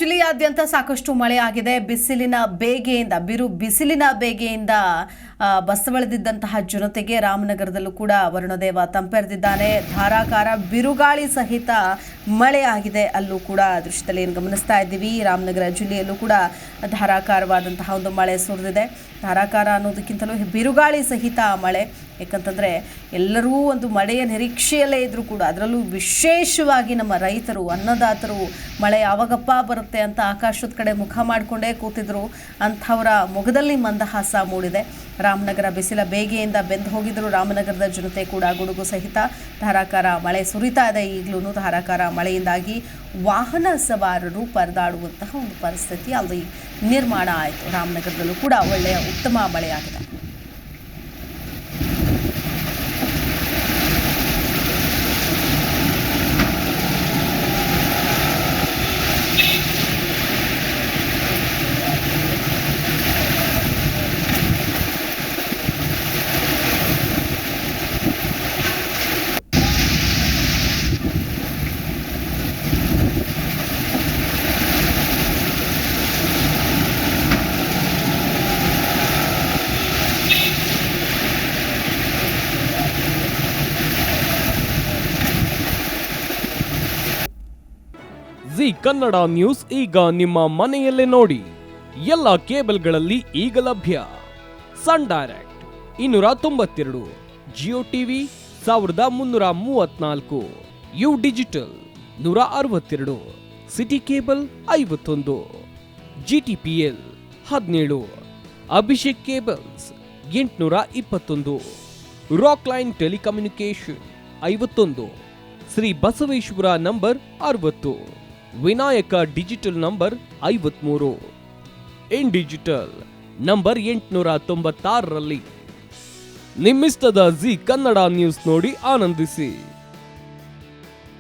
ಜಿಲ್ಲೆಯಾದ್ಯಂತ ಸಾಕಷ್ಟು ಮಳೆ ಆಗಿದೆ. ಬಿರು ಬಿಸಿಲಿನ ಬೇಗೆಯಿಂದ ಬಸವಳಿದಿದ್ದಂತಹ ಜನತೆಗೆ ರಾಮನಗರದಲ್ಲೂ ಕೂಡ ವರುಣದೇವ ತಂಪೆರೆದಿದ್ದಾನೆ. ಧಾರಾಕಾರ ಬಿರುಗಾಳಿ ಸಹಿತ ಮಳೆ ಆಗಿದೆ. ಅಲ್ಲೂ ಕೂಡ ದೃಶ್ಯದಲ್ಲಿ ಏನು ಗಮನಿಸ್ತಾ ಇದ್ದೀವಿ, ರಾಮನಗರ ಜಿಲ್ಲೆಯಲ್ಲೂ ಕೂಡ ಧಾರಾಕಾರವಾದಂತಹ ಒಂದು ಮಳೆ ಸುರಿದಿದೆ. ಧಾರಾಕಾರ ಅನ್ನೋದಕ್ಕಿಂತಲೂ ಬಿರುಗಾಳಿ ಸಹಿತ ಮಳೆ. ಯಾಕಂತಂದರೆ ಎಲ್ಲರೂ ಒಂದು ಮಳೆಯ ನಿರೀಕ್ಷೆಯಲ್ಲೇ ಇದ್ದರೂ ಕೂಡ, ಅದರಲ್ಲೂ ವಿಶೇಷವಾಗಿ ನಮ್ಮ ರೈತರು, ಅನ್ನದಾತರು ಮಳೆ ಯಾವಾಗಪ್ಪ ಬರುತ್ತೆ ಅಂತ ಆಕಾಶದ ಕಡೆ ಮುಖ ಮಾಡಿಕೊಂಡೇ ಕೂತಿದ್ರು. ಅಂಥವರ ಮೊಗದಲ್ಲಿ ಮಂದಹಾಸ ಮೂಡಿದೆ. ರಾಮನಗರ ಬಿಸಿಲ ಬೇಗೆಯಿಂದ ಬೆಂದು ಹೋಗಿದ್ರು ರಾಮನಗರದ ಜನತೆ ಕೂಡ. ಗುಡುಗು ಸಹಿತ ಧಾರಾಕಾರ ಮಳೆ ಸುರಿತಾ ಇದೆ. ಈಗಲೂ ಧಾರಾಕಾರ ಮಳೆಯಿಂದಾಗಿ ವಾಹನ ಸವಾರರು ಪರದಾಡುವಂತಹ ಒಂದು ಪರಿಸ್ಥಿತಿ ಅಲ್ಲಿ ನಿರ್ಮಾಣ ಆಯಿತು. ರಾಮನಗರದಲ್ಲೂ ಕೂಡ ಒಳ್ಳೆಯ ಉತ್ತಮ ಮಳೆಯಾಗಿದೆ. ಜಿ ಕನ್ನಡ ನ್ಯೂಸ್ ಈಗ ನಿಮ್ಮ ಮನೆಯಲ್ಲೇ ನೋಡಿ. ಎಲ್ಲ ಕೇಬಲ್ಗಳಲ್ಲಿ ಈಗ ಲಭ್ಯ. Sun Direct 292, Jio TV 1334, U digital 162, city cable 51, GTPL 17, Abhishek cables 821, rock line telecommunication 51, Shri Basaveshwara number 60, Vinayaka digital number 53, in digital number 896ರಲ್ಲಿ ನಿಮ್ಮಿಸ್ತದ ಜಿ ಕನ್ನಡ ನ್ಯೂಸ್ ನೋಡಿ ಆನಂದಿಸಿ.